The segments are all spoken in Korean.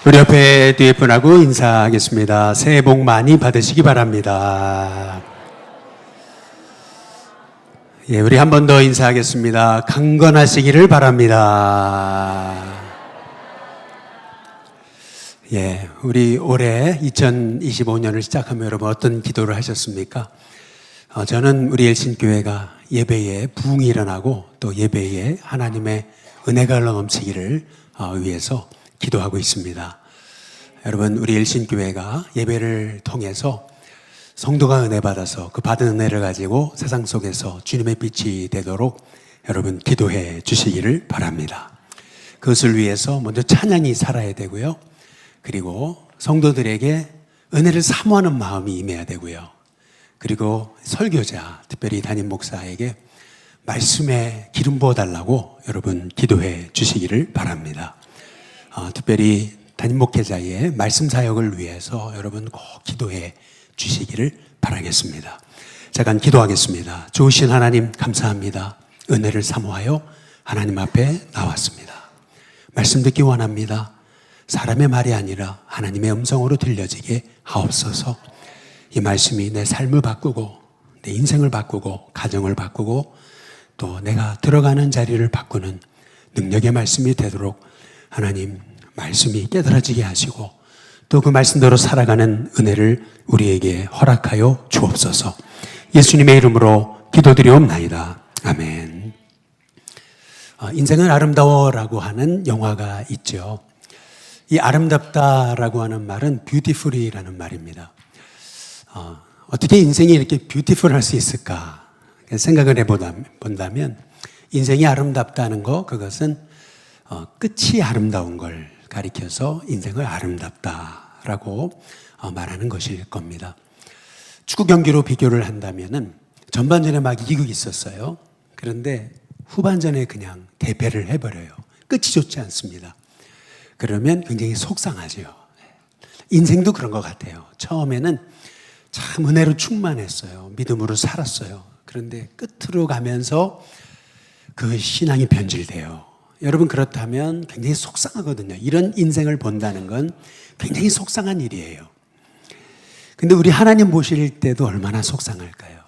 우리 옆에 뒤에 분하고 인사하겠습니다. 새해 복 많이 받으시기 바랍니다. 예, 우리 한 번 더 인사하겠습니다. 강건하시기를 바랍니다. 예, 우리 올해 2025년을 시작하며 여러분 어떤 기도를 하셨습니까? 저는 우리 일신교회가 예배에 부흥이 일어나고 또 예배에 하나님의 은혜가 넘치기를 위해서 기도하고 있습니다. 여러분, 우리 일신교회가 예배를 통해서 성도가 은혜 받아서 그 받은 은혜를 가지고 세상 속에서 주님의 빛이 되도록 여러분 기도해 주시기를 바랍니다. 그것을 위해서 먼저 찬양이 살아야 되고요. 그리고 성도들에게 은혜를 사모하는 마음이 임해야 되고요. 그리고 설교자, 특별히 담임 목사에게 말씀에 기름 부어달라고 여러분 기도해 주시기를 바랍니다. 특별히 담임 목회자의 말씀 사역을 위해서 여러분 꼭 기도해 주시기를 바라겠습니다. 잠깐 기도하겠습니다. 좋으신 하나님 감사합니다. 은혜를 사모하여 하나님 앞에 나왔습니다. 말씀 듣기 원합니다. 사람의 말이 아니라 하나님의 음성으로 들려지게 하옵소서. 이 말씀이 내 삶을 바꾸고 내 인생을 바꾸고 가정을 바꾸고 또 내가 들어가는 자리를 바꾸는 능력의 말씀이 되도록 하나님 말씀이 깨달아지게 하시고 또 그 말씀대로 살아가는 은혜를 우리에게 허락하여 주옵소서. 예수님의 이름으로 기도드리옵나이다. 아멘. 인생은 아름다워라고 하는 영화가 있죠. 이 아름답다라고 하는 말은 beautiful이라는 말입니다. 어떻게 인생이 이렇게 뷰티풀할 수 있을까 생각을 해본다면 인생이 아름답다는 거, 그것은 끝이 아름다운 걸 가리켜서 인생을 아름답다라고 말하는 것일 겁니다. 축구 경기로 비교를 한다면은 전반전에 막 이기고 있었어요. 그런데 후반전에 그냥 대패를 해버려요. 끝이 좋지 않습니다. 그러면 굉장히 속상하죠. 인생도 그런 것 같아요. 처음에는 참 은혜로 충만했어요. 믿음으로 살았어요. 그런데 끝으로 가면서 그 신앙이 변질돼요. 여러분, 그렇다면 굉장히 속상하거든요. 이런 인생을 본다는 건 굉장히 속상한 일이에요. 근데 우리 하나님 보실 때도 얼마나 속상할까요?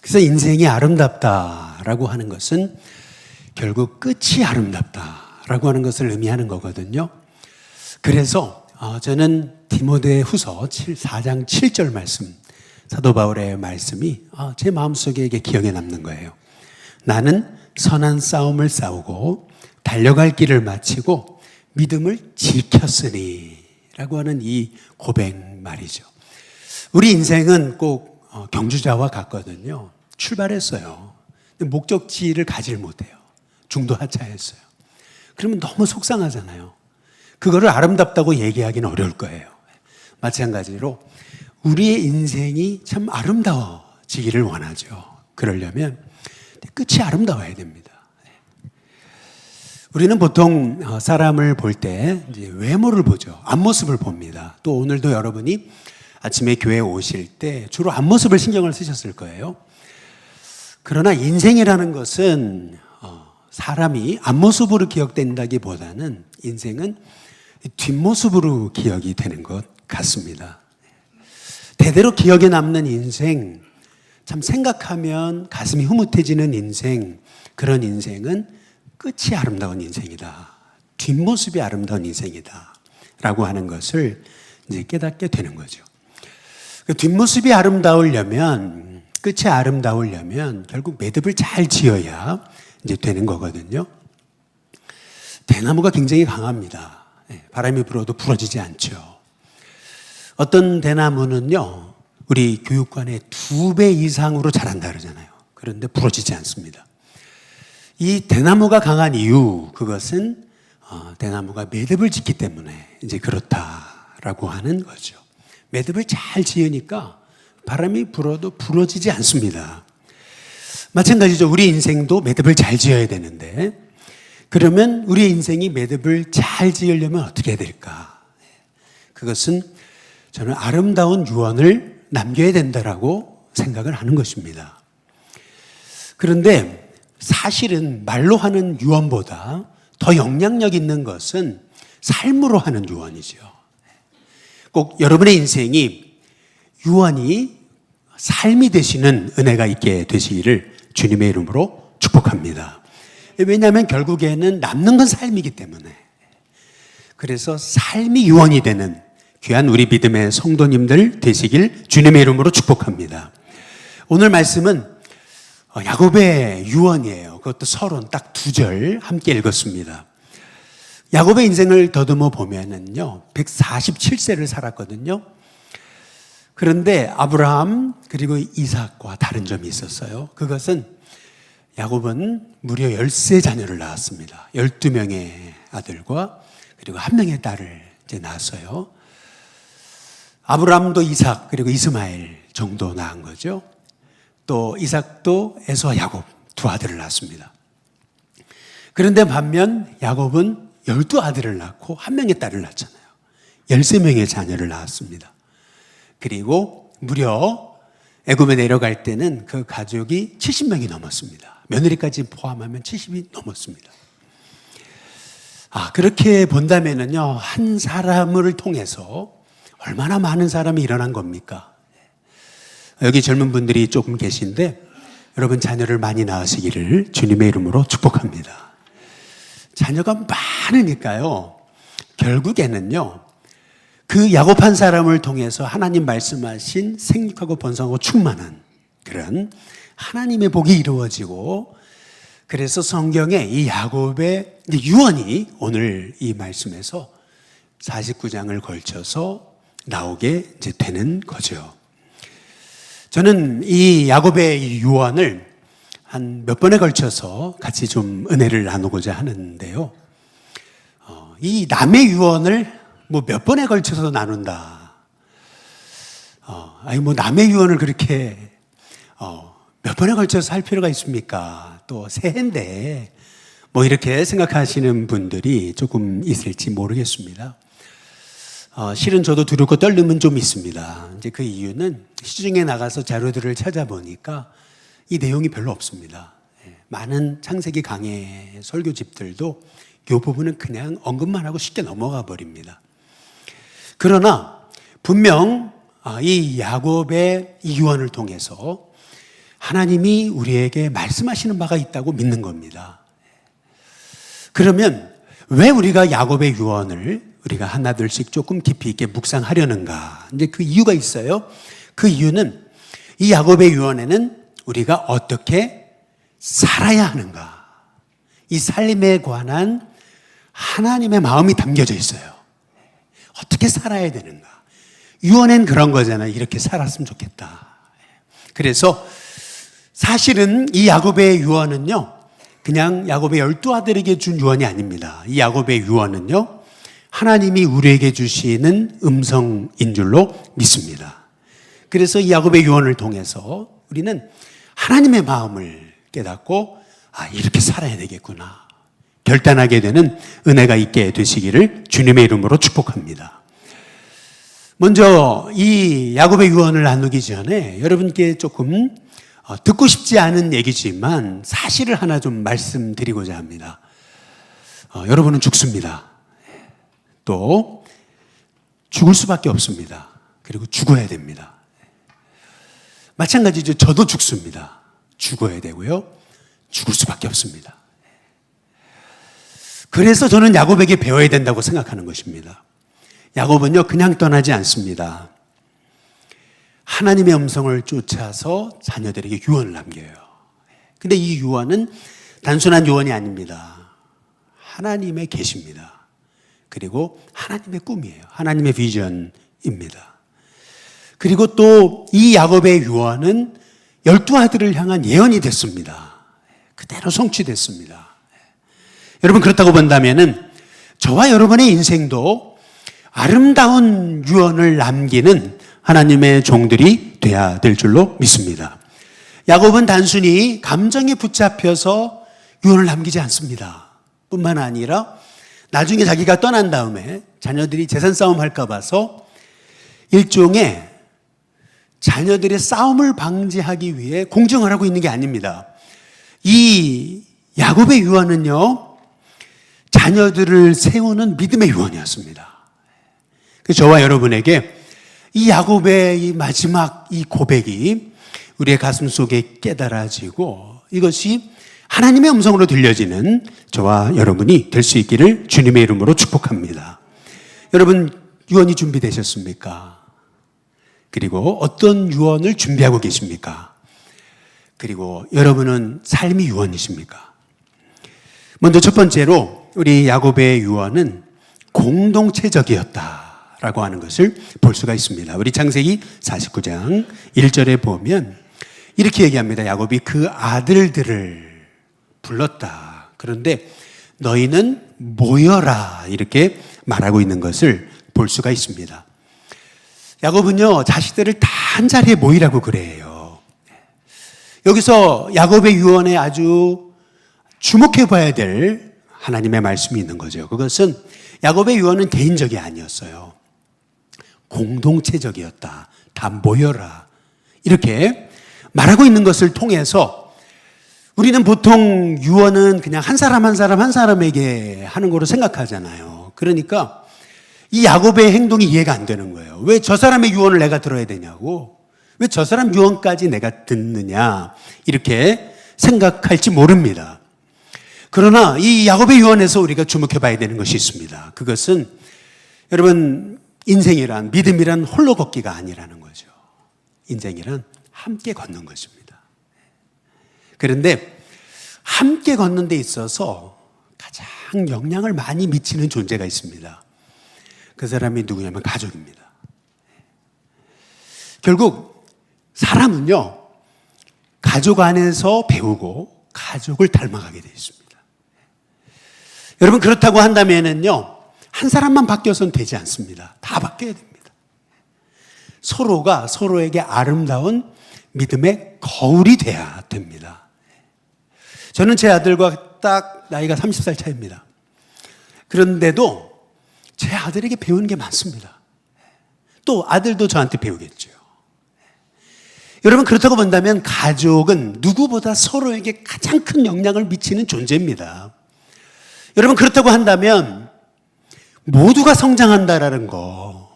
그래서 인생이 아름답다라고 하는 것은 결국 끝이 아름답다라고 하는 것을 의미하는 거거든요. 그래서 저는 디모데 후서 4장 7절 말씀, 사도 바울의 말씀이 제 마음속에 이게 기억에 남는 거예요. 나는 선한 싸움을 싸우고 달려갈 길을 마치고 믿음을 지켰으니 라고 하는 이 고백 말이죠. 우리 인생은 꼭 경주자와 같거든요. 출발했어요. 근데 목적지를 가지를 못해요. 중도하차했어요. 그러면 너무 속상하잖아요. 그거를 아름답다고 얘기하기는 어려울 거예요. 마찬가지로 우리의 인생이 참 아름다워지기를 원하죠. 그러려면 끝이 아름다워야 됩니다. 우리는 보통 사람을 볼 때 외모를 보죠. 앞모습을 봅니다. 또 오늘도 여러분이 아침에 교회에 오실 때 주로 앞모습을 신경을 쓰셨을 거예요. 그러나 인생이라는 것은 사람이 앞모습으로 기억된다기보다는 인생은 뒷모습으로 기억이 되는 것 같습니다. 대대로 기억에 남는 인생, 참 생각하면 가슴이 흐뭇해지는 인생, 그런 인생은 끝이 아름다운 인생이다. 뒷모습이 아름다운 인생이다. 라고 하는 것을 이제 깨닫게 되는 거죠. 그 뒷모습이 아름다우려면, 끝이 아름다우려면 결국 매듭을 잘 지어야 이제 되는 거거든요. 대나무가 굉장히 강합니다. 바람이 불어도 부러지지 않죠. 어떤 대나무는요, 우리 교육관의 2배 이상으로 자란다 그러잖아요. 그런데 부러지지 않습니다. 이 대나무가 강한 이유, 그것은 대나무가 매듭을 짓기 때문에 이제 그렇다라고 하는 거죠. 매듭을 잘 지으니까 바람이 불어도 부러지지 않습니다. 마찬가지죠. 우리 인생도 매듭을 잘 지어야 되는데, 그러면 우리 인생이 매듭을 잘 지으려면 어떻게 해야 될까? 그것은 저는 아름다운 유언을 남겨야 된다라고 생각을 하는 것입니다. 그런데 사실은 말로 하는 유언보다 더 영향력 있는 것은 삶으로 하는 유언이죠. 꼭 여러분의 인생이 유언이 삶이 되시는 은혜가 있게 되시기를 주님의 이름으로 축복합니다. 왜냐하면 결국에는 남는 건 삶이기 때문에. 그래서 삶이 유언이 되는 귀한 우리 믿음의 성도님들 되시길 주님의 이름으로 축복합니다. 오늘 말씀은 야곱의 유언이에요. 그것도 서론 딱 2절 함께 읽었습니다. 야곱의 인생을 더듬어 보면은요, 147세를 살았거든요. 그런데 아브라함 그리고 이삭과 다른 점이 있었어요. 그것은 야곱은 무려 13 자녀를 낳았습니다. 12명의 아들과 그리고 1명의 딸을 이제 낳았어요. 아브라함도 이삭 그리고 이스마엘 정도 낳은 거죠. 또 이삭도 에서와 야곱 2 아들을 낳았습니다. 그런데 반면 야곱은 12아들을 낳고 1명의 딸을 낳았잖아요. 13명의 자녀를 낳았습니다. 그리고 무려 애굽에 내려갈 때는 그 가족이 70명이 넘었습니다. 며느리까지 포함하면 70이 넘었습니다. 그렇게 본다면은요, 한 사람을 통해서 얼마나 많은 사람이 일어난 겁니까? 여기 젊은 분들이 조금 계신데 여러분 자녀를 많이 낳으시기를 주님의 이름으로 축복합니다. 자녀가 많으니까요, 결국에는요, 그 야곱 한 사람을 통해서 하나님 말씀하신 생육하고 번성하고 충만한 그런 하나님의 복이 이루어지고, 그래서 성경에 이 야곱의 유언이 오늘 이 말씀에서 49장을 걸쳐서 나오게 이제 되는 거죠. 저는 이 야곱의 유언을 한 몇 번에 걸쳐서 같이 좀 은혜를 나누고자 하는데요. 이 남의 유언을 뭐 몇 번에 걸쳐서 나눈다. 남의 유언을 그렇게 몇 번에 걸쳐서 할 필요가 있습니까? 또 새해인데 뭐 이렇게 생각하시는 분들이 조금 있을지 모르겠습니다. 실은 저도 두렵고 떨림은 좀 있습니다. 이제 그 이유는 시중에 나가서 자료들을 찾아보니까 이 내용이 별로 없습니다. 많은 창세기 강해 설교집들도 이 부분은 그냥 언급만 하고 쉽게 넘어가 버립니다. 그러나 분명 이 야곱의 이 유언을 통해서 하나님이 우리에게 말씀하시는 바가 있다고 믿는 겁니다. 그러면 왜 우리가 야곱의 유언을 우리가 하나둘씩 조금 깊이 있게 묵상하려는가? 이제 그 이유가 있어요. 그 이유는 이 야곱의 유언에는 우리가 어떻게 살아야 하는가? 이 삶에 관한 하나님의 마음이 담겨져 있어요. 어떻게 살아야 되는가? 유언엔 그런 거잖아요. 이렇게 살았으면 좋겠다. 그래서 사실은 이 야곱의 유언은요, 그냥 야곱의 12아들에게 준 유언이 아닙니다. 이 야곱의 유언은요, 하나님이 우리에게 주시는 음성인 줄로 믿습니다. 그래서 이 야곱의 유언을 통해서 우리는 하나님의 마음을 깨닫고 이렇게 살아야 되겠구나 결단하게 되는 은혜가 있게 되시기를 주님의 이름으로 축복합니다. 먼저 이 야곱의 유언을 나누기 전에 여러분께 조금 듣고 싶지 않은 얘기지만 사실을 하나 좀 말씀드리고자 합니다. 여러분은 죽습니다. 또 죽을 수밖에 없습니다. 그리고 죽어야 됩니다. 마찬가지죠. 저도 죽습니다. 죽어야 되고요. 죽을 수밖에 없습니다. 그래서 저는 야곱에게 배워야 된다고 생각하는 것입니다. 야곱은요, 그냥 떠나지 않습니다. 하나님의 음성을 쫓아서 자녀들에게 유언을 남겨요. 근데 이 유언은 단순한 유언이 아닙니다. 하나님의 계시입니다. 그리고 하나님의 꿈이에요. 하나님의 비전입니다. 그리고 또 이 야곱의 유언은 12아들을 향한 예언이 됐습니다. 그대로 성취됐습니다. 여러분, 그렇다고 본다면은 저와 여러분의 인생도 아름다운 유언을 남기는 하나님의 종들이 돼야 될 줄로 믿습니다. 야곱은 단순히 감정에 붙잡혀서 유언을 남기지 않습니다. 뿐만 아니라 나중에 자기가 떠난 다음에 자녀들이 재산 싸움 할까 봐서 일종의 자녀들의 싸움을 방지하기 위해 공정을 하고 있는 게 아닙니다. 이 야곱의 유언은요, 자녀들을 세우는 믿음의 유언이었습니다. 그래서 저와 여러분에게 이 야곱의 이 마지막 이 고백이 우리의 가슴 속에 깨달아지고 이것이 하나님의 음성으로 들려지는 저와 여러분이 될 수 있기를 주님의 이름으로 축복합니다. 여러분, 유언이 준비되셨습니까? 그리고 어떤 유언을 준비하고 계십니까? 그리고 여러분은 삶이 유언이십니까? 먼저 첫 번째로 우리 야곱의 유언은 공동체적이었다라고 하는 것을 볼 수가 있습니다. 우리 창세기 49장 1절에 보면 이렇게 얘기합니다. 야곱이 그 아들들을 불렀다. 그런데 너희는 모여라 이렇게 말하고 있는 것을 볼 수가 있습니다. 야곱은요, 자식들을 다 한 자리에 모이라고 그래요. 여기서 야곱의 유언에 아주 주목해 봐야 될 하나님의 말씀이 있는 거죠. 그것은 야곱의 유언은 개인적이 아니었어요. 공동체적이었다. 다 모여라. 이렇게 말하고 있는 것을 통해서 우리는 보통 유언은 그냥 한 사람 한 사람에게 하는 거로 생각하잖아요. 그러니까 이 야곱의 행동이 이해가 안 되는 거예요. 왜 저 사람의 유언을 내가 들어야 되냐고. 왜 저 사람 유언까지 내가 듣느냐. 이렇게 생각할지 모릅니다. 그러나 이 야곱의 유언에서 우리가 주목해 봐야 되는 것이 있습니다. 그것은 여러분, 인생이란, 믿음이란 홀로 걷기가 아니라는 거죠. 인생이란 함께 걷는 것입니다. 그런데 함께 걷는 데 있어서 가장 영향을 많이 미치는 존재가 있습니다. 그 사람이 누구냐면 가족입니다. 결국 사람은요, 가족 안에서 배우고 가족을 닮아가게 되어 있습니다. 여러분, 그렇다고 한다면은요, 한 사람만 바뀌어서는 되지 않습니다. 다 바뀌어야 됩니다. 서로가 서로에게 아름다운 믿음의 거울이 돼야 됩니다. 저는 제 아들과 딱 나이가 30살 차이입니다. 그런데도 제 아들에게 배우는 게 많습니다. 또 아들도 저한테 배우겠죠. 여러분, 그렇다고 본다면 가족은 누구보다 서로에게 가장 큰 영향을 미치는 존재입니다. 여러분, 그렇다고 한다면 모두가 성장한다라는 거,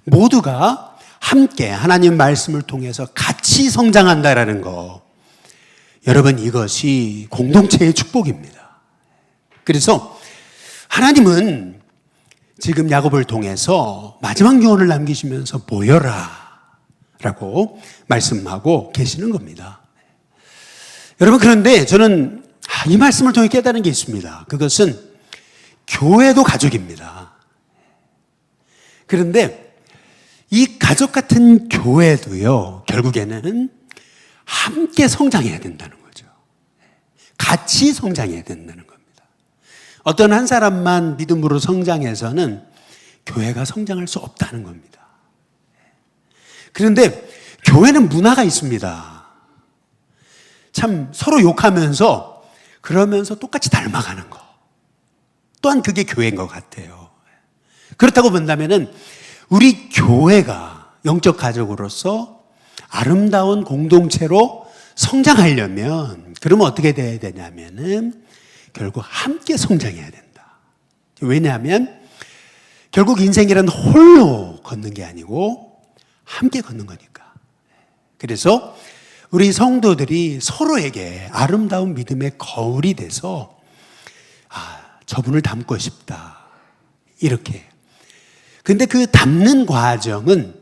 모두가 함께 하나님 말씀을 통해서 같이 성장한다라는 거, 여러분, 이것이 공동체의 축복입니다. 그래서 하나님은 지금 야곱을 통해서 마지막 유언을 남기시면서 모여라 라고 말씀하고 계시는 겁니다. 여러분, 그런데 저는 이 말씀을 통해 깨달은 게 있습니다. 그것은 교회도 가족입니다. 그런데 이 가족 같은 교회도요, 결국에는 함께 성장해야 된다는 거죠. 같이 성장해야 된다는 겁니다. 어떤 한 사람만 믿음으로 성장해서는 교회가 성장할 수 없다는 겁니다. 그런데 교회는 문화가 있습니다. 참 서로 욕하면서 그러면서 똑같이 닮아가는 거. 또한 그게 교회인 것 같아요. 그렇다고 본다면은 우리 교회가 영적 가족으로서 아름다운 공동체로 성장하려면 그러면 어떻게 돼야 되냐면은 결국 함께 성장해야 된다. 왜냐하면 결국 인생이란 홀로 걷는 게 아니고 함께 걷는 거니까. 그래서 우리 성도들이 서로에게 아름다운 믿음의 거울이 돼서 저분을 닮고 싶다. 이렇게. 근데 그 닮는 과정은,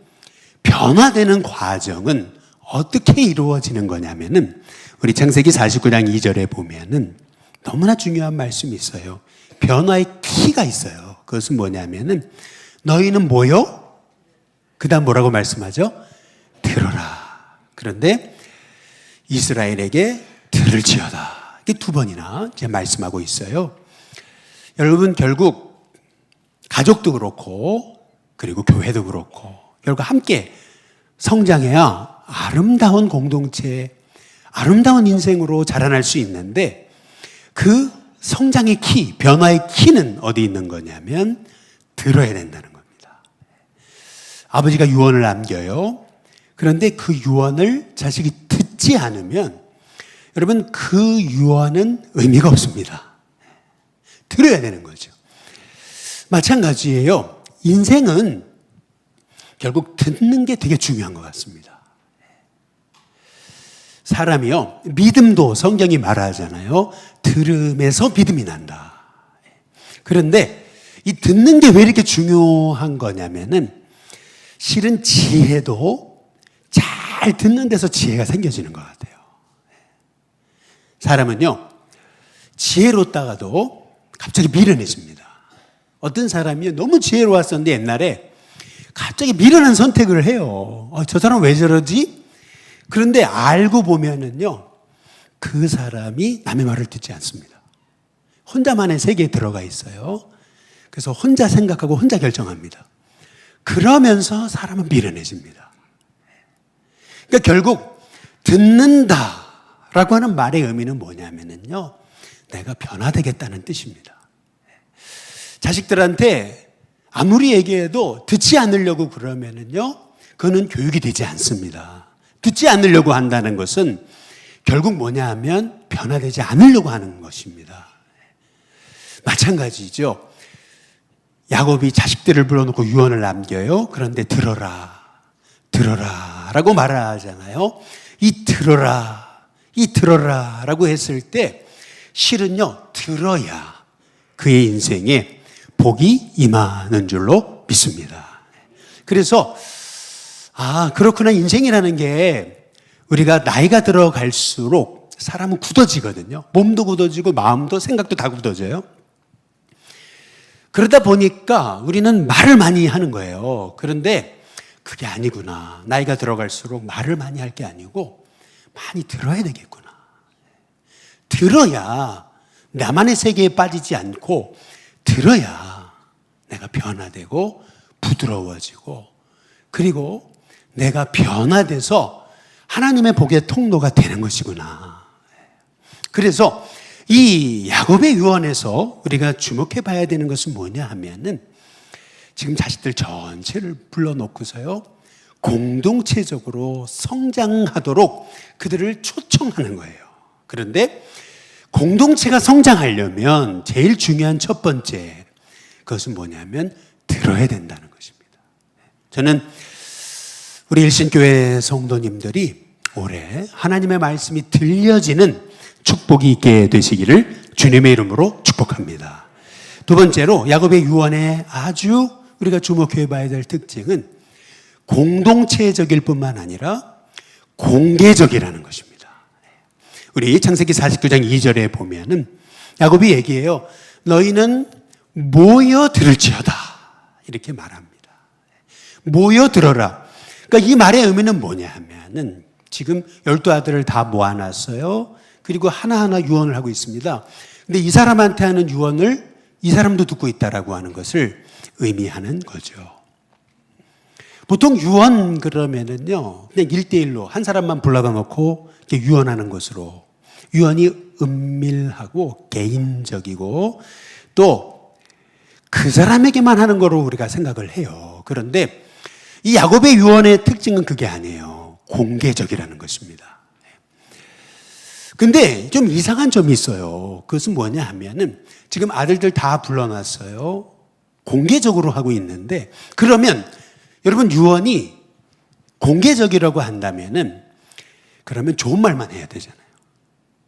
변화되는 과정은 어떻게 이루어지는 거냐면은 우리 창세기 49장 2절에 보면은 너무나 중요한 말씀이 있어요. 변화의 키가 있어요. 그것은 뭐냐면은 너희는 모여? 그 다음 뭐라고 말씀하죠? 들어라. 그런데 이스라엘에게 들을지어다. 이게 두 번이나 이제 말씀하고 있어요. 여러분, 결국 가족도 그렇고 그리고 교회도 그렇고 결국 함께 성장해야 아름다운 공동체, 아름다운 인생으로 자라날 수 있는데 그 성장의 키, 변화의 키는 어디 있는 거냐면 들어야 된다는 겁니다. 아버지가 유언을 남겨요. 그런데 그 유언을 자식이 듣지 않으면 여러분 그 유언은 의미가 없습니다. 들어야 되는 거죠. 마찬가지예요. 인생은 결국 듣는 게 되게 중요한 것 같습니다. 사람이요, 믿음도 성경이 말하잖아요. 들음에서 믿음이 난다. 그런데 이 듣는 게 왜 이렇게 중요한 거냐면은 실은 지혜도 잘 듣는 데서 지혜가 생겨지는 것 같아요. 사람은요, 지혜롭다가도 갑자기 미련해집니다. 어떤 사람이 너무 지혜로웠었는데 옛날에 갑자기 미련한 선택을 해요. 저 사람 왜 저러지? 그런데 알고 보면은요, 그 사람이 남의 말을 듣지 않습니다. 혼자만의 세계에 들어가 있어요. 그래서 혼자 생각하고 혼자 결정합니다. 그러면서 사람은 미련해집니다. 그러니까 결국 듣는다라고 하는 말의 의미는 뭐냐면은요, 내가 변화되겠다는 뜻입니다. 자식들한테 아무리 얘기해도 듣지 않으려고 그러면은요, 그거는 교육이 되지 않습니다. 듣지 않으려고 한다는 것은 결국 뭐냐 하면 변화되지 않으려고 하는 것입니다. 마찬가지죠. 야곱이 자식들을 불러놓고 유언을 남겨요. 그런데 들어라, 들어라 라고 말하잖아요. 이 들어라 라고 했을 때 실은요, 들어야 그의 인생에 복이 임하는 줄로 믿습니다. 그래서 그렇구나, 인생이라는 게 우리가 나이가 들어갈수록 사람은 굳어지거든요. 몸도 굳어지고 마음도 생각도 다 굳어져요. 그러다 보니까 우리는 말을 많이 하는 거예요. 그런데 그게 아니구나. 나이가 들어갈수록 말을 많이 할 게 아니고 많이 들어야 되겠구나. 들어야 나만의 세계에 빠지지 않고 들어야 내가 변화되고 부드러워지고 그리고 내가 변화돼서 하나님의 복의 통로가 되는 것이구나. 그래서 이 야곱의 유언에서 우리가 주목해 봐야 되는 것은 뭐냐 하면은 지금 자식들 전체를 불러놓고서요, 공동체적으로 성장하도록 그들을 초청하는 거예요. 그런데 공동체가 성장하려면 제일 중요한 첫 번째 그것은 뭐냐면 들어야 된다는 것입니다. 저는 우리 일신교회 성도님들이 올해 하나님의 말씀이 들려지는 축복이 있게 되시기를 주님의 이름으로 축복합니다. 두 번째로 야곱의 유언에 아주 우리가 주목해 봐야 될 특징은 공동체적일 뿐만 아니라 공개적이라는 것입니다. 우리 창세기 49장 2절에 보면은 야곱이 얘기해요. 너희는 모여 들을지어다 이렇게 말합니다. 모여 들어라. 그러니까 이 말의 의미는 뭐냐 하면은 지금 12아들을 다 모아놨어요. 그리고 하나하나 유언을 하고 있습니다. 근데 이 사람한테 하는 유언을 이 사람도 듣고 있다라고 하는 것을 의미하는 거죠. 보통 유언 그러면은요, 그냥 1대1로 한 사람만 불러다 놓고 이렇게 유언하는 것으로, 유언이 은밀하고 개인적이고 또 그 사람에게만 하는 거로 우리가 생각을 해요. 그런데 이 야곱의 유언의 특징은 그게 아니에요. 공개적이라는 것입니다. 근데 좀 이상한 점이 있어요. 그것은 뭐냐 하면은 지금 아들들 다 불러놨어요. 공개적으로 하고 있는데 그러면 여러분 유언이 공개적이라고 한다면은 그러면 좋은 말만 해야 되잖아요.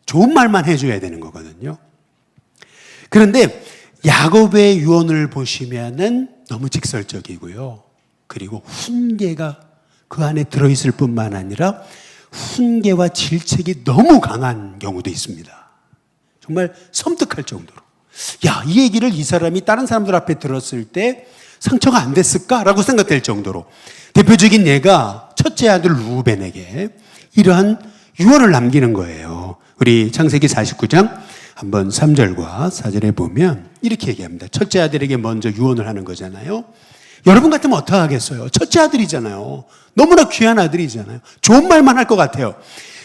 좋은 말만 해줘야 되는 거거든요. 그런데 야곱의 유언을 보시면은 너무 직설적이고요. 그리고 훈계가 그 안에 들어있을 뿐만 아니라 훈계와 질책이 너무 강한 경우도 있습니다. 정말 섬뜩할 정도로. 이 얘기를 이 사람이 다른 사람들 앞에 들었을 때 상처가 안 됐을까라고 생각될 정도로 대표적인 예가 첫째 아들 루벤에게 이러한 유언을 남기는 거예요. 우리 창세기 49장 한번 3절과 4절에 보면 이렇게 얘기합니다. 첫째 아들에게 먼저 유언을 하는 거잖아요. 여러분 같으면 어떻게 하겠어요? 첫째 아들이잖아요. 너무나 귀한 아들이잖아요. 좋은 말만 할 것 같아요.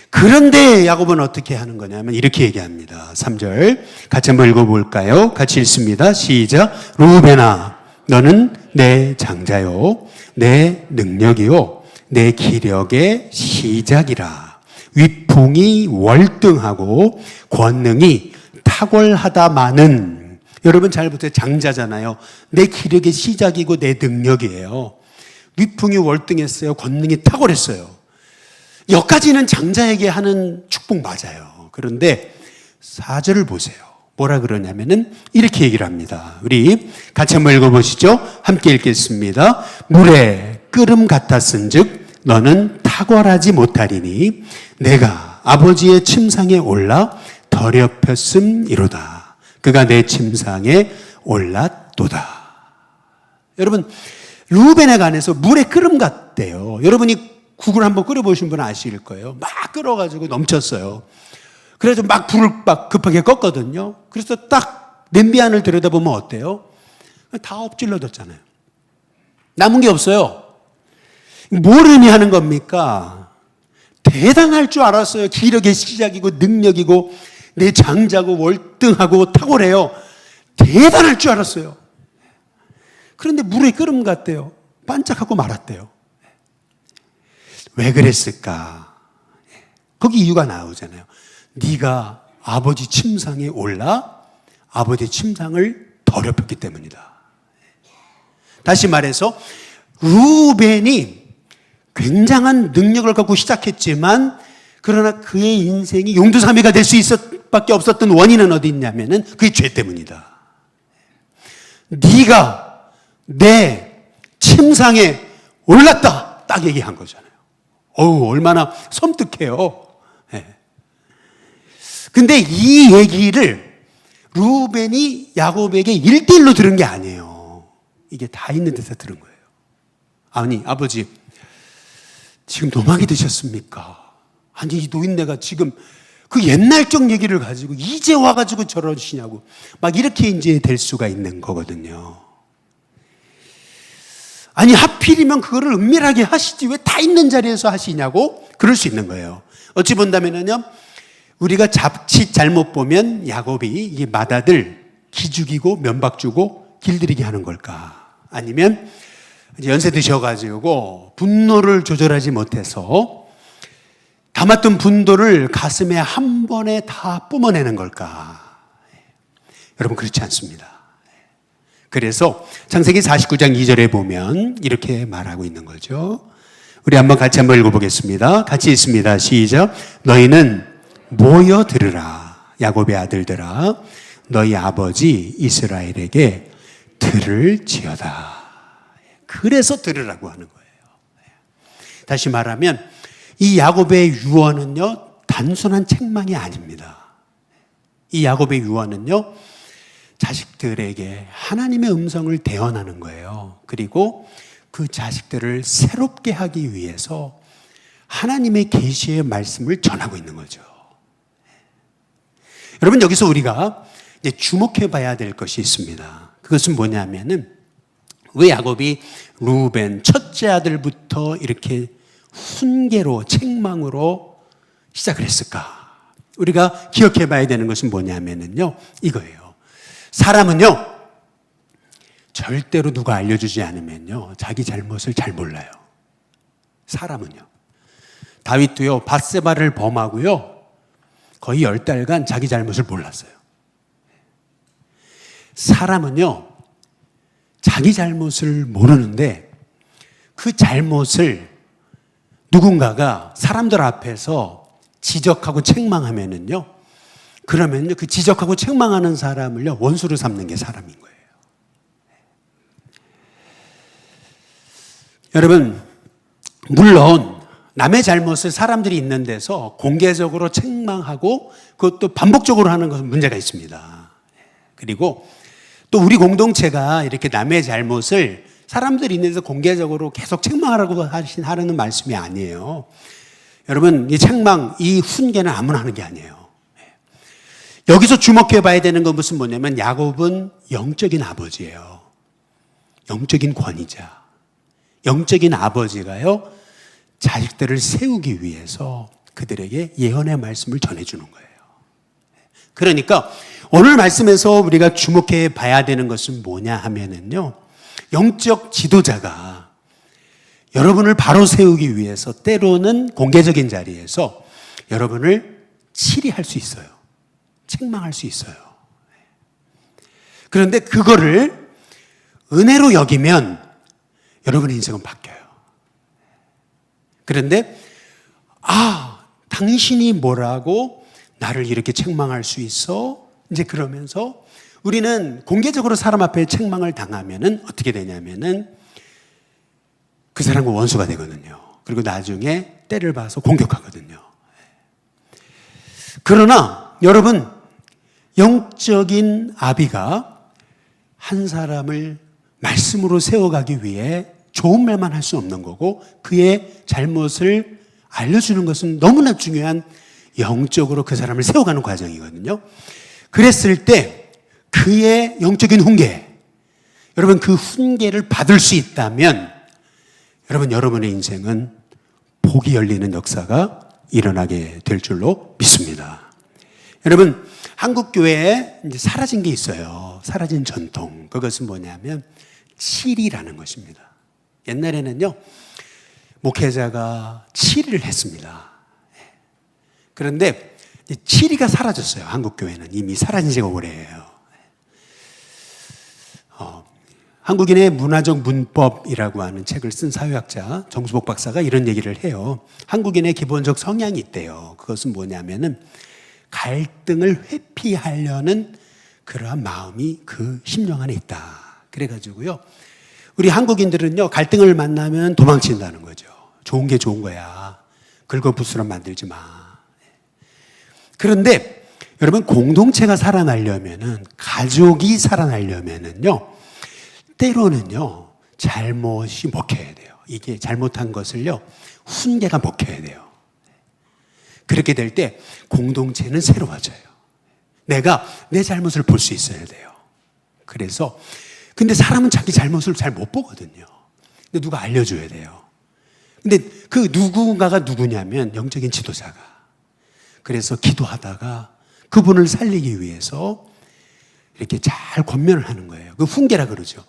그런데 야곱은 어떻게 하는 거냐면 이렇게 얘기합니다. 3절 같이 한번 읽어볼까요? 같이 읽습니다. 시작. 루벤아 너는 내 장자요 내 능력이요 내 기력의 시작이라. 위풍이 월등하고 권능이 탁월하다마는 여러분 잘 보세요. 장자잖아요. 내 기력의 시작이고 내 능력이에요. 위풍이 월등했어요. 권능이 탁월했어요. 여기까지는 장자에게 하는 축복 맞아요. 그런데 4절을 보세요. 뭐라 그러냐면은 이렇게 얘기를 합니다. 우리 같이 한번 읽어보시죠. 함께 읽겠습니다. 물에 끓음 같았은즉 너는 탁월하지 못하리니 내가 아버지의 침상에 올라 더럽혔음이로다. 그가 내 침상에 올랐도다. 여러분, 루벤에 관해서 물에 끓음 같대요. 여러분이 국을 한번 끓여보신 분은 아실 거예요. 막 끓어가지고 넘쳤어요. 그래서 막 불을 막 급하게 껐거든요. 그래서 딱 냄비 안을 들여다보면 어때요? 다 엎질러졌잖아요. 남은 게 없어요. 뭘 의미하는 겁니까? 대단할 줄 알았어요. 기력의 시작이고 능력이고 내 장자고 월등하고 탁월해요. 대단할 줄 알았어요. 그런데 물에 끓음 같대요. 반짝하고 말았대요. 왜 그랬을까? 거기 이유가 나오잖아요. 네가 아버지 침상에 올라 아버지 침상을 더럽혔기 때문이다. 다시 말해서 루벤이 굉장한 능력을 갖고 시작했지만 그러나 그의 인생이 용두사미가 될 수 밖에 없었던 원인은 어디 있냐면은 그게 죄 때문이다. 네가 내 침상에 올랐다. 딱 얘기한 거잖아요. 어우, 얼마나 섬뜩해요. 네. 근데 이 얘기를 루벤이 야곱에게 1대1로 들은 게 아니에요. 이게 다 있는 데서 들은 거예요. 아니, 아버지, 지금 노망이 드셨습니까? 아니, 이 노인네가 지금 그 옛날적 얘기를 가지고 이제 와가지고 저러시냐고. 막 이렇게 이제 될 수가 있는 거거든요. 아니, 하필이면 그거를 은밀하게 하시지 왜 다 있는 자리에서 하시냐고? 그럴 수 있는 거예요. 어찌 본다면요, 우리가 자칫 잘못 보면 야곱이 이 맏아들 기죽이고 면박 주고 길들이게 하는 걸까? 아니면 이제 연세 드셔가지고 분노를 조절하지 못해서 담았던 분노를 가슴에 한 번에 다 뿜어내는 걸까? 여러분, 그렇지 않습니다. 그래서 창세기 49장 2절에 보면 이렇게 말하고 있는 거죠. 우리 같이 한번 읽어보겠습니다. 같이 읽습니다. 시작. 너희는 모여 들으라. 야곱의 아들들아, 너희 아버지 이스라엘에게 들을지어다. 그래서 들으라고 하는 거예요. 다시 말하면 이 야곱의 유언은요, 단순한 책망이 아닙니다. 이 야곱의 유언은요, 자식들에게 하나님의 음성을 대언하는 거예요. 그리고 그 자식들을 새롭게 하기 위해서 하나님의 계시의 말씀을 전하고 있는 거죠. 여러분, 여기서 우리가 이제 주목해 봐야 될 것이 있습니다. 그것은 뭐냐면은 왜 야곱이 루벤 첫째 아들부터 이렇게 훈계로 책망으로 시작을 했을까? 우리가 기억해 봐야 되는 것은 뭐냐면요, 이거예요. 사람은요, 절대로 누가 알려주지 않으면요, 자기 잘못을 잘 몰라요. 사람은요. 다윗도요, 밧세바를 범하고요, 거의 10달간 자기 잘못을 몰랐어요. 사람은요, 자기 잘못을 모르는데 그 잘못을 누군가가 사람들 앞에서 지적하고 책망하면은요, 그러면요, 그 지적하고 책망하는 사람을요, 원수로 삼는 게 사람인 거예요. 여러분, 물론 남의 잘못을 사람들이 있는 데서 공개적으로 책망하고 그것도 반복적으로 하는 것은 문제가 있습니다. 그리고 또 우리 공동체가 이렇게 남의 잘못을 사람들이 있는 데서 공개적으로 계속 책망하라고 하는 말씀이 아니에요. 여러분, 이 책망, 이 훈계는 아무나 하는 게 아니에요. 여기서 주목해 봐야 되는 건 무슨 뭐냐면 야곱은 영적인 아버지예요. 영적인 권위자. 영적인 아버지가요, 자식들을 세우기 위해서 그들에게 예언의 말씀을 전해주는 거예요. 그러니까 오늘 말씀에서 우리가 주목해 봐야 되는 것은 뭐냐 하면은요, 영적 지도자가 여러분을 바로 세우기 위해서 때로는 공개적인 자리에서 여러분을 치리할 수 있어요. 책망할 수 있어요. 그런데 그거를 은혜로 여기면 여러분의 인생은 바뀌어요. 그런데 당신이 뭐라고 나를 이렇게 책망할 수 있어? 이제 그러면서 우리는 공개적으로 사람 앞에 책망을 당하면은 어떻게 되냐면은 그 사람과 원수가 되거든요. 그리고 나중에 때를 봐서 공격하거든요. 그러나 여러분, 영적인 아비가 한 사람을 말씀으로 세워가기 위해 좋은 말만 할 수 없는 거고, 그의 잘못을 알려주는 것은 너무나 중요한 영적으로 그 사람을 세워가는 과정이거든요. 그랬을 때 그의 영적인 훈계, 여러분 그 훈계를 받을 수 있다면 여러분, 여러분의 인생은 복이 열리는 역사가 일어나게 될 줄로 믿습니다. 여러분, 한국 교회에 이제 사라진 게 있어요. 사라진 전통. 그것은 뭐냐면 칠이라는 것입니다. 옛날에는요, 목회자가 칠을 했습니다. 그런데 칠이가 사라졌어요. 한국 교회는 이미 사라진 지가 오래예요. 한국인의 문화적 문법이라고 하는 책을 쓴 사회학자 정수복 박사가 이런 얘기를 해요. 한국인의 기본적 성향이 있대요. 그것은 뭐냐면은 갈등을 회피하려는 그러한 마음이 그 심령 안에 있다. 그래가지고요, 우리 한국인들은요, 갈등을 만나면 도망친다는 거죠. 좋은 게 좋은 거야. 긁어부스럼 만들지 마. 그런데 여러분, 공동체가 살아나려면은, 가족이 살아나려면은요, 때로는요, 잘못이 먹혀야 돼요. 이게 잘못한 것을요, 훈계가 먹혀야 돼요. 그렇게 될 때 공동체는 새로워져요. 내가 내 잘못을 볼 수 있어야 돼요. 그래서, 근데 사람은 자기 잘못을 잘 못 보거든요. 근데 누가 알려줘야 돼요. 근데 그 누군가가 누구냐면 영적인 지도자가. 그래서 기도하다가 그분을 살리기 위해서 이렇게 잘 권면을 하는 거예요. 그 훈계라 그러죠.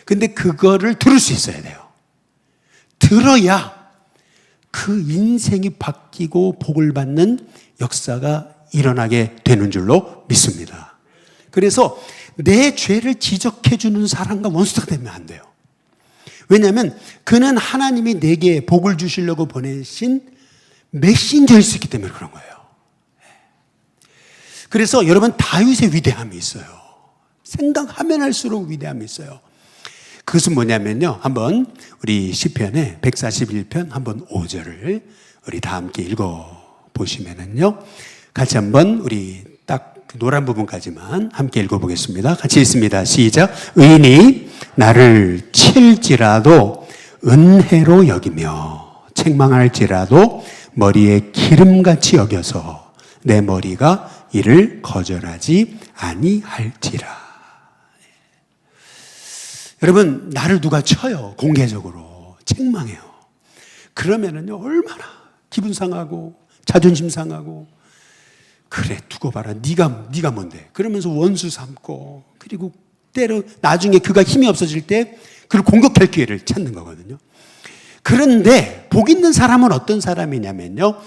근데 그거를 들을 수 있어야 돼요. 들어야 그 인생이 바뀌고 복을 받는 역사가 일어나게 되는 줄로 믿습니다. 그래서 내 죄를 지적해 주는 사람과 원수가 되면 안 돼요. 왜냐하면 그는 하나님이 내게 복을 주시려고 보내신 메신저일 수 있기 때문에 그런 거예요. 그래서 여러분, 다윗의 위대함이 있어요. 생각하면 할수록 위대함이 있어요. 그것은 뭐냐면요, 한번 우리 시편의 141편 한번 5절을 우리 다 함께 읽어보시면은요, 같이 한번 우리 딱 그 노란 부분까지만 함께 읽어보겠습니다. 같이 읽습니다. 시작. 의인이 나를 칠지라도 은혜로 여기며 책망할지라도 머리에 기름같이 여겨서 내 머리가 이를 거절하지 아니할지라. 여러분, 나를 누가 쳐요. 공개적으로 책망해요. 그러면은요, 얼마나 기분 상하고 자존심 상하고, 그래 두고 봐라, 네가 뭔데, 그러면서 원수 삼고, 그리고 때로 나중에 그가 힘이 없어질 때 그를 공격할 기회를 찾는 거거든요. 그런데 복 있는 사람은 어떤 사람이냐면요,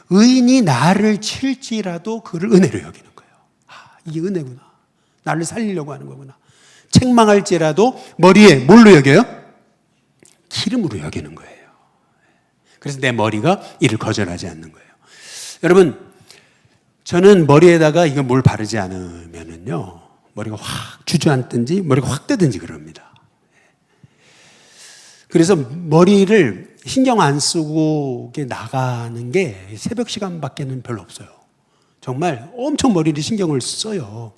의인이 나를 칠지라도 그를 은혜로 여기는 거예요. 이게 은혜구나, 나를 살리려고 하는 거구나. 책망할지라도 머리에 뭘로 여겨요? 기름으로 여기는 거예요. 그래서 내 머리가 이를 거절하지 않는 거예요. 여러분, 저는 머리에다가 이거 뭘 바르지 않으면은요, 머리가 확 주저앉든지 머리가 확 뜨든지 그럽니다. 그래서 머리를 신경 안 쓰고 나가는 게 새벽 시간밖에는 별로 없어요. 정말 엄청 머리를 신경을 써요.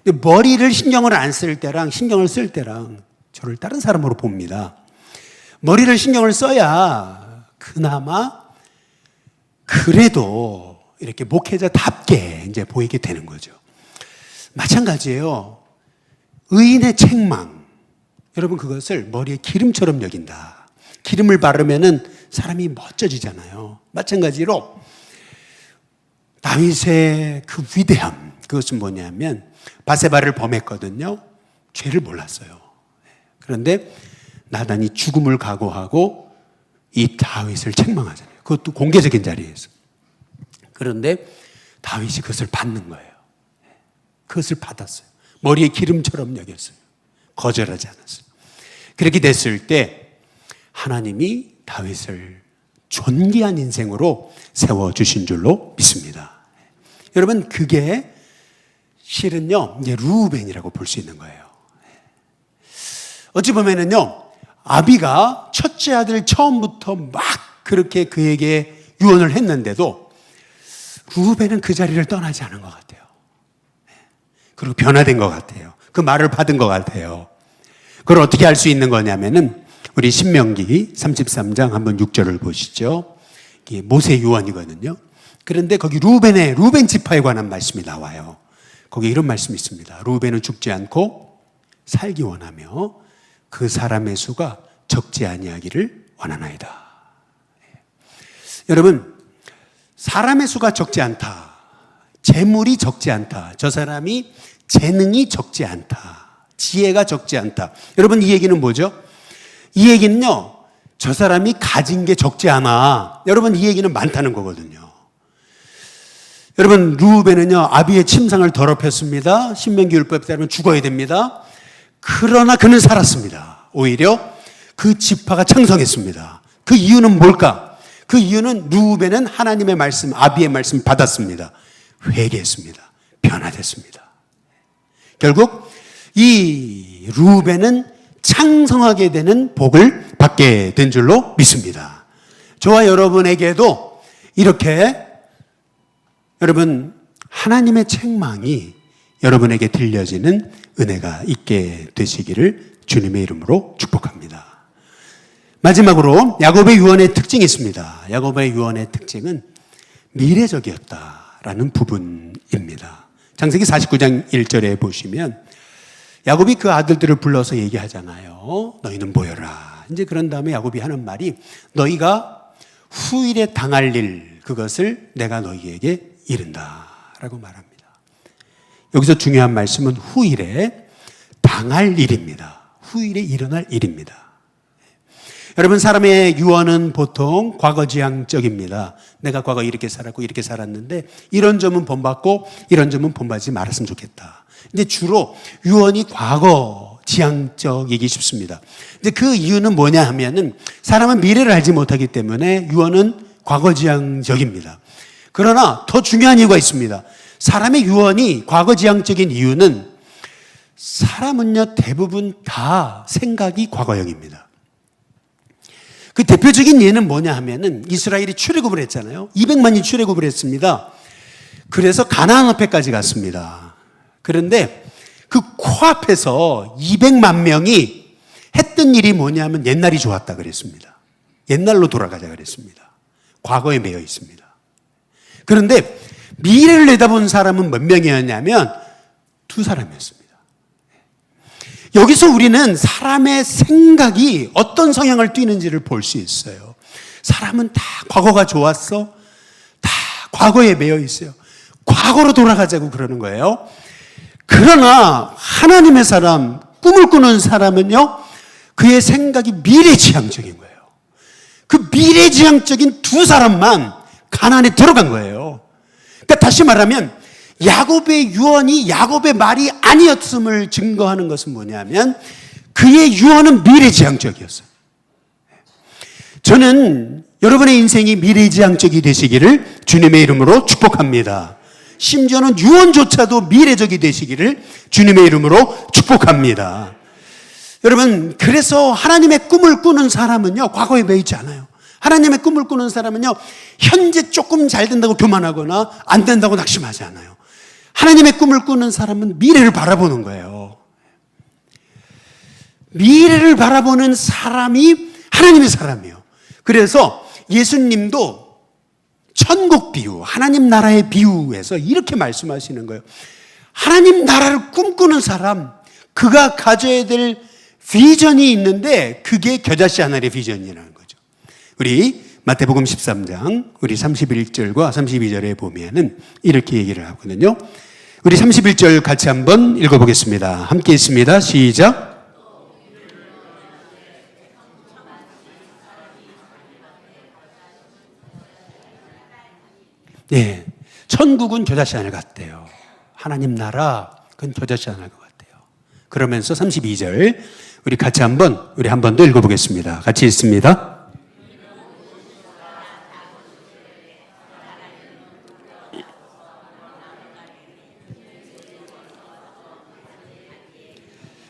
근데 머리를 신경을 안 쓸 때랑 신경을 쓸 때랑 저를 다른 사람으로 봅니다. 머리를 신경을 써야 그나마 그래도 이렇게 목회자답게 이제 보이게 되는 거죠. 마찬가지예요. 의인의 책망. 여러분, 그것을 머리에 기름처럼 여긴다. 기름을 바르면은 사람이 멋져지잖아요. 마찬가지로 다윗의 그 위대함. 그것은 뭐냐면 바세바를 범했거든요. 죄를 몰랐어요. 그런데 나단이 죽음을 각오하고 이 다윗을 책망하잖아요. 그것도 공개적인 자리에서. 그런데 다윗이 그것을 받는 거예요. 그것을 받았어요. 머리에 기름처럼 여겼어요. 거절하지 않았어요. 그렇게 됐을 때 하나님이 다윗을 존귀한 인생으로 세워주신 줄로 믿습니다. 여러분, 그게 실은요, 이제 르우벤이라고 볼 수 있는 거예요. 어찌 보면은요, 아비가 첫째 아들 처음부터 막 그렇게 그에게 유언을 했는데도 르우벤은 그 자리를 떠나지 않은 것 같아요. 그리고 변화된 것 같아요. 그 말을 받은 것 같아요. 그걸 어떻게 알 수 있는 거냐면은 우리 신명기 33장 한번 6절을 보시죠. 이게 모세 유언이거든요. 그런데 거기 루벤 지파에 관한 말씀이 나와요. 거기 이런 말씀이 있습니다. 루벤은 죽지 않고 살기 원하며 그 사람의 수가 적지 아니하기를 원하나이다. 여러분, 사람의 수가 적지 않다. 재물이 적지 않다. 저 사람이 재능이 적지 않다. 지혜가 적지 않다. 여러분, 이 얘기는 뭐죠? 이 얘기는요, 저 사람이 가진 게 적지 않아. 여러분, 이 얘기는 많다는 거거든요. 여러분, 르우벤은요, 아비의 침상을 더럽혔습니다. 신명기 율법에 따르면 죽어야 됩니다. 그러나 그는 살았습니다. 오히려 그 지파가 창성했습니다. 그 이유는 뭘까? 그 이유는 르우벤은 하나님의 말씀, 아비의 말씀 받았습니다. 회개했습니다. 변화됐습니다. 결국 이 르우벤은 창성하게 되는 복을 받게 된 줄로 믿습니다. 저와 여러분에게도 이렇게 여러분 하나님의 책망이 여러분에게 들려지는 은혜가 있게 되시기를 주님의 이름으로 축복합니다. 마지막으로 야곱의 유언의 특징이 있습니다. 야곱의 유언의 특징은 미래적이었다라는 부분입니다. 창세기 49장 1절에 보시면 야곱이 그 아들들을 불러서 얘기하잖아요. 너희는 모여라. 이제 그런 다음에 야곱이 하는 말이 너희가 후일에 당할 일 그것을 내가 너희에게 이른다라고 말합니다. 여기서 중요한 말씀은 후일에 당할 일입니다. 후일에 일어날 일입니다. 여러분, 사람의 유언은 보통 과거지향적입니다. 내가 과거 이렇게 살았고 이렇게 살았는데 이런 점은 본받고 이런 점은 본받지 말았으면 좋겠다. 근데 주로 유언이 과거지향적이기 쉽습니다. 이제 그 이유는 뭐냐 하면은 사람은 미래를 알지 못하기 때문에 유언은 과거지향적입니다. 그러나 더 중요한 이유가 있습니다. 사람의 유언이 과거지향적인 이유는 사람은요 대부분 다 생각이 과거형입니다. 그 대표적인 예는 뭐냐 하면은 이스라엘이 출애굽을 했잖아요. 200만이 출애굽을 했습니다. 그래서 가나안 앞에까지 갔습니다. 그런데 그 코앞에서 200만 명이 했던 일이 뭐냐면 옛날이 좋았다 그랬습니다. 옛날로 돌아가자 그랬습니다. 과거에 매여 있습니다. 그런데 미래를 내다본 사람은 몇 명이었냐면 2사람이었습니다. 여기서 우리는 사람의 생각이 어떤 성향을 띠는지를 볼 수 있어요. 사람은 다 과거가 좋았어. 다 과거에 매여 있어요. 과거로 돌아가자고 그러는 거예요. 그러나 하나님의 사람, 꿈을 꾸는 사람은요, 그의 생각이 미래지향적인 거예요. 그 미래지향적인 2사람만 가나안에 들어간 거예요. 그러니까 다시 말하면 야곱의 유언이 야곱의 말이 아니었음을 증거하는 것은 뭐냐면 그의 유언은 미래지향적이었어요. 저는 여러분의 인생이 미래지향적이 되시기를 주님의 이름으로 축복합니다. 심지어는 유언조차도 미래적이 되시기를 주님의 이름으로 축복합니다. 여러분, 그래서 하나님의 꿈을 꾸는 사람은요 과거에 매여 있지 않아요. 하나님의 꿈을 꾸는 사람은요 현재 조금 잘 된다고 교만하거나 안 된다고 낙심하지 않아요. 하나님의 꿈을 꾸는 사람은 미래를 바라보는 거예요. 미래를 바라보는 사람이 하나님의 사람이에요. 그래서 예수님도 천국 비유, 하나님 나라의 비유에서 이렇게 말씀하시는 거예요. 하나님 나라를 꿈꾸는 사람, 그가 가져야 될 비전이 있는데 그게 겨자씨 하나의 비전이라는 거죠. 우리 마태복음 13장 우리 31절과 32절에 보면은 이렇게 얘기를 하거든요. 우리 31절 같이 한번 읽어보겠습니다. 함께 있습니다. 시작. 네, 천국은 겨자씨 하늘 같대요. 하나님 나라, 그건 겨자씨 하늘 같대요. 그러면서 32절 우리 같이 한 번 더 읽어보겠습니다. 같이 읽습니다.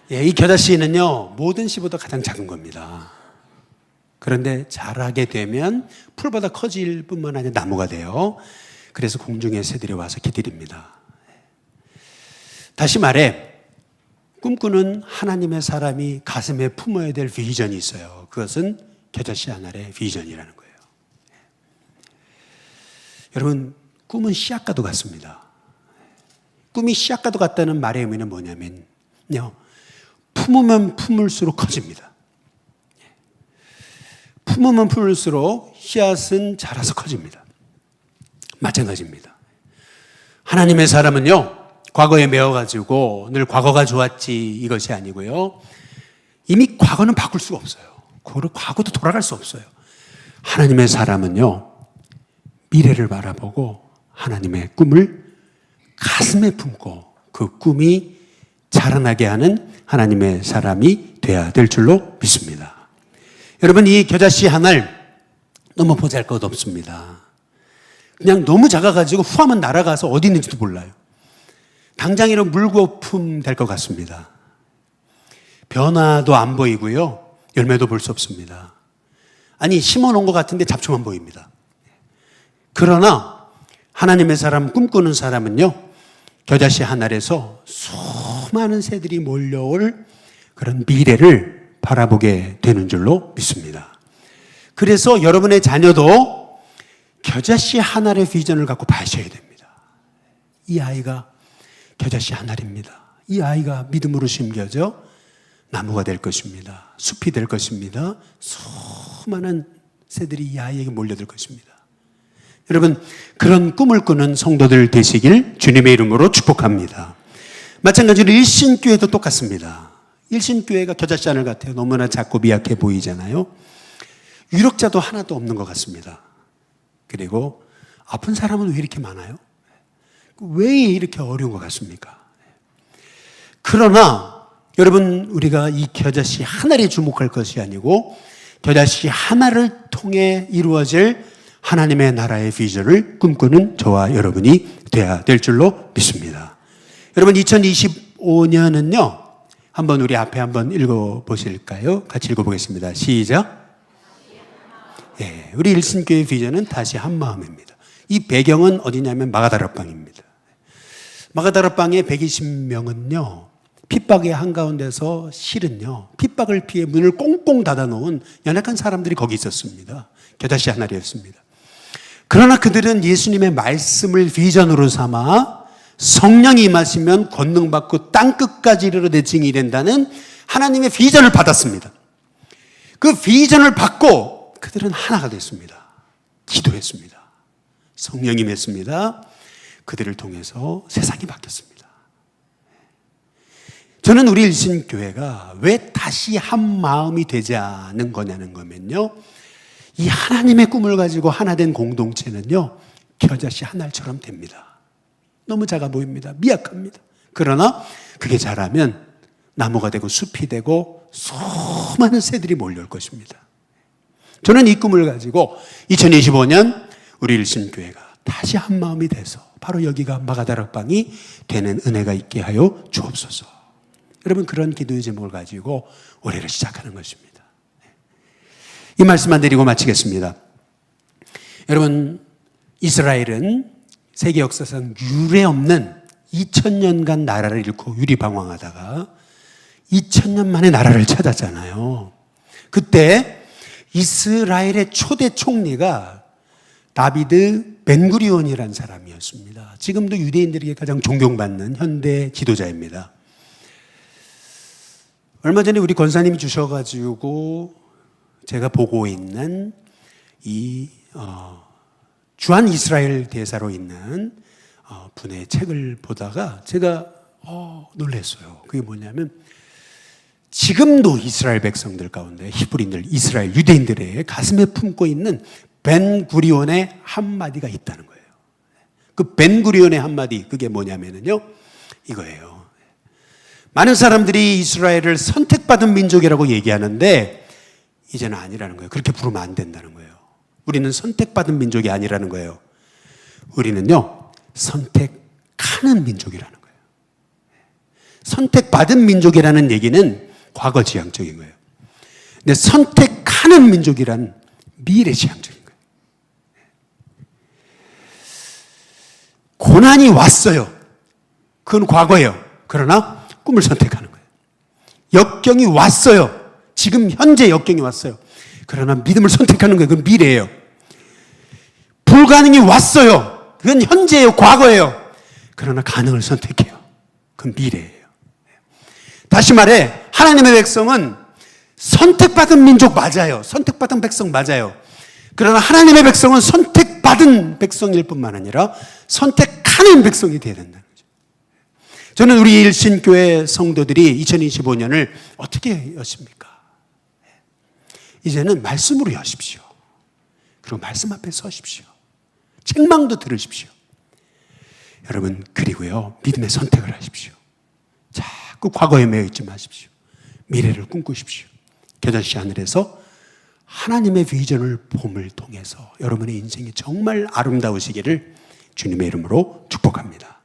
예, 이 겨자씨는요, 모든 씨보다 가장 작은 겁니다. 그런데 자라게 되면 풀보다 커질 뿐만 아니라 나무가 돼요. 그래서 공중의 새들이 와서 기들입니다. 다시 말해, 꿈꾸는 하나님의 사람이 가슴에 품어야 될 비전이 있어요. 그것은 겨자씨 하나의 비전이라는 거예요. 여러분, 꿈은 씨앗과도 같습니다. 꿈이 씨앗과도 같다는 말의 의미는 뭐냐면요, 품으면 품을수록 커집니다. 품으면 품을수록 씨앗은 자라서 커집니다. 마찬가지입니다. 하나님의 사람은요, 과거에 매어가지고 늘 과거가 좋았지 이것이 아니고요, 이미 과거는 바꿀 수가 없어요. 과거도 돌아갈 수 없어요. 하나님의 사람은요, 미래를 바라보고 하나님의 꿈을 가슴에 품고 그 꿈이 자라나게 하는 하나님의 사람이 돼야 될 줄로 믿습니다. 여러분, 이 겨자씨 하나를 너무 보잘것없습니다. 그냥 너무 작아가지고 후하면 날아가서 어디 있는지도 몰라요. 당장이로 물거품 될 것 같습니다. 변화도 안 보이고요, 열매도 볼 수 없습니다. 아니, 심어놓은 것 같은데 잡초만 보입니다. 그러나 하나님의 사람, 꿈꾸는 사람은요, 겨자씨 하늘에서 수많은 새들이 몰려올 그런 미래를 바라보게 되는 줄로 믿습니다. 그래서 여러분의 자녀도 겨자씨 하늘의 비전을 갖고 봐셔야 됩니다. 이 아이가 겨자씨 하늘입니다. 이 아이가 믿음으로 심겨져 나무가 될 것입니다. 숲이 될 것입니다. 수많은 새들이 이 아이에게 몰려들 것입니다. 여러분, 그런 꿈을 꾸는 성도들 되시길 주님의 이름으로 축복합니다. 마찬가지로 일신교회도 똑같습니다. 일신교회가 겨자씨 하늘 같아요. 너무나 작고 미약해 보이잖아요. 유력자도 하나도 없는 것 같습니다. 그리고 아픈 사람은 왜 이렇게 많아요? 왜 이렇게 어려운 것 같습니까? 그러나 여러분, 우리가 이 겨자씨 하나에 주목할 것이 아니고 겨자씨 하나를 통해 이루어질 하나님의 나라의 비전을 꿈꾸는 저와 여러분이 돼야 될 줄로 믿습니다. 여러분, 2025년은요, 한번 우리 앞에 한번 읽어보실까요? 같이 읽어보겠습니다. 시작. 예, 우리 일신교회 비전은 다시 한 마음입니다. 이 배경은 어디냐면 마가다락방입니다. 마가다락방의 120명은요, 핍박의 한가운데서 실은요, 핍박을 피해 문을 꽁꽁 닫아놓은 연약한 사람들이 거기 있었습니다. 겨자씨 하나였습니다. 그러나 그들은 예수님의 말씀을 비전으로 삼아 성령이 임하시면 권능받고 땅끝까지 이르러 내 증인이 된다는 하나님의 비전을 받았습니다. 그 비전을 받고 그들은 하나가 됐습니다. 기도했습니다. 성령이 임했습니다. 그들을 통해서 세상이 바뀌었습니다. 저는 우리 일신교회가 왜 다시 한 마음이 되자는 거냐는 거면요, 이 하나님의 꿈을 가지고 하나 된 공동체는요, 겨자씨 하나처럼 됩니다. 너무 작아 보입니다. 미약합니다. 그러나 그게 자라면 나무가 되고 숲이 되고 수많은 새들이 몰려올 것입니다. 저는 이 꿈을 가지고 2025년 우리 일신교회가 다시 한 마음이 돼서 바로 여기가 마가다락방이 되는 은혜가 있게 하여 주옵소서. 여러분, 그런 기도의 제목을 가지고 올해를 시작하는 것입니다. 이 말씀만 드리고 마치겠습니다. 여러분, 이스라엘은 세계 역사상 유례 없는 2000년간 나라를 잃고 유리방황하다가 2000년 만에 나라를 찾았잖아요. 그때 이스라엘의 초대 총리가 다비드 벤구리온이라는 사람이었습니다. 지금도 유대인들에게 가장 존경받는 현대 지도자입니다. 얼마 전에 우리 권사님이 주셔가지고 제가 보고 있는 이 주한 이스라엘 대사로 있는 분의 책을 보다가 제가 놀랐어요. 그게 뭐냐면 지금도 이스라엘 백성들 가운데 히브리인들, 이스라엘 유대인들의 가슴에 품고 있는 벤구리온의 한마디가 있다는 거예요. 그 벤구리온의 한마디, 그게 뭐냐면요, 이거예요. 많은 사람들이 이스라엘을 선택받은 민족이라고 얘기하는데 이제는 아니라는 거예요. 그렇게 부르면 안 된다는 거예요. 우리는 선택받은 민족이 아니라는 거예요. 우리는요, 선택하는 민족이라는 거예요. 선택받은 민족이라는 얘기는 과거 지향적인 거예요. 근데 선택하는 민족이란 미래 지향적인 거예요. 고난이 왔어요. 그건 과거예요. 그러나 꿈을 선택하는 거예요. 역경이 왔어요. 지금 현재 역경이 왔어요. 그러나 믿음을 선택하는 거예요. 그건 미래예요. 불가능이 왔어요. 그건 현재예요. 과거예요. 그러나 가능을 선택해요. 그건 미래예요. 다시 말해 하나님의 백성은 선택받은 민족 맞아요. 선택받은 백성 맞아요. 그러나 하나님의 백성은 선택받은 백성일 뿐만 아니라 선택하는 백성이 되어야 된다는 거죠. 저는 우리 일신교회 성도들이 2025년을 어떻게 여십니까? 이제는 말씀으로 여십시오. 그리고 말씀 앞에 서십시오. 책망도 들으십시오. 여러분, 그리고요, 믿음의 선택을 하십시오. 자꾸 과거에 매여 있지 마십시오. 미래를 꿈꾸십시오. 겨자씨 하늘에서 하나님의 비전을 봄을 통해서 여러분의 인생이 정말 아름다우시기를 주님의 이름으로 축복합니다.